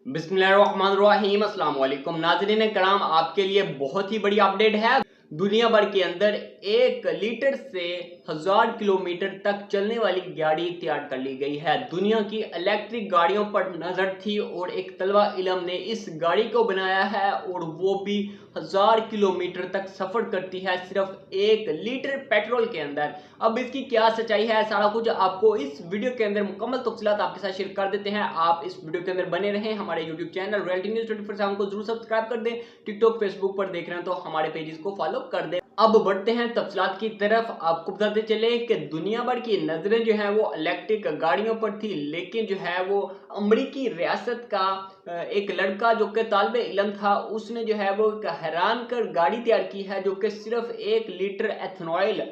बिस्मिल्लाहिर्रहमानिर्रहीम अस्सलाम वालेकुम नाज़रीन कराम, आपके लिए बहुत ही बड़ी अपडेट है। दुनिया भर के अंदर 1 लीटर से 1000 किलोमीटर तक चलने वाली गाड़ी तैयार कर ली गई है। दुनिया की इलेक्ट्रिक गाड़ियों पर नजर थी और एक तलवा इलम ने इस गाड़ी को बनाया है और वो भी 1000 किलोमीटर तक सफर करती है सिर्फ 1 लीटर पेट्रोल के अंदर। अब इसकी क्या सच्चाई है, सारा कुछ आपको इस वीडियो के अंदर मुकम्मल तफसीलात आपके साथ शेयर कर देते हैं। आप इस वीडियो के अंदर बने रहें। हमारे यूट्यूब चैनल रियलिटी न्यूज़ 24/7 को जरूर सब्सक्राइब कर दें। टिकटॉक फेसबुक पर देख रहे हैं तो हमारे पेजेस को फॉलो कर दें। अब बढ़ते हैं तफसीलात की तरफ। आपको बताते चले कि दुनिया भर की नजरें जो है वो इलेक्ट्रिक गाड़ियों पर थी, लेकिन जो है वो अमरीकी रियासत का एक लड़का जो कि तालिब इल्म था, उसने जो है वो एक हैरान कर गाड़ी तैयार की है जो कि सिर्फ 1 लीटर एथेनॉल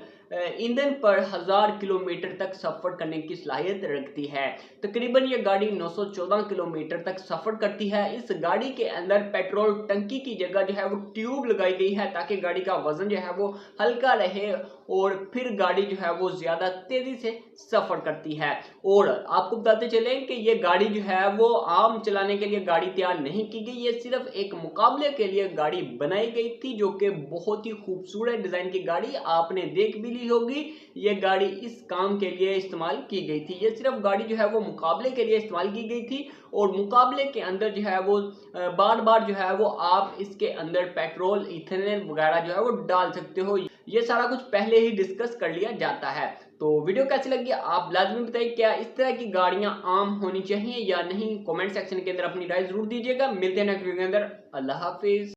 ईंधन पर 1000 किलोमीटर तक सफर करने की सलाहियत रखती है। तकरीबन ये गाड़ी 914 किलोमीटर तक सफर करती है। इस गाड़ी के अंदर पेट्रोल टंकी की जगह जो है वो ट्यूब लगाई गई है ताकि गाड़ी का वजन जो है वो हल्का रहे और फिर गाड़ी जो है वो ज्यादा तेजी से सफर करती है। और आपको बताते चले कि ये गाड़ी जो है वो आम चलाने के लिए गाड़ी तैयार नहीं की गई, ये सिर्फ एक मुकाबले के लिए गाड़ी बनाई गई थी जो कि बहुत ही खूबसूरत डिजाइन की गाड़ी आपने देख भी ली होगी। ये गाड़ी इस काम के लिए इस्तेमाल की गई थी। ये सिर्फ गाड़ी जो है वो मुकाबले के लिए इस्तेमाल की गई थी और मुकाबले के अंदर जो है वो बार बार जो है वो आप इसके अंदर पेट्रोल इथेनॉल वगैरह जो है वो डाल सकते हो। ये सारा कुछ पहले ही डिस्कस कर लिया जाता है। तो वीडियो कैसी लगी आप लाजमी बताइए। क्या इस तरह की गाड़ियां आम होनी चाहिए या नहीं? कमेंट सेक्शन के अंदर अपनी राय जरूर दीजिएगा। मिलते हैं नेक्स्ट वीडियो के अंदर। अल्लाह हाफिज।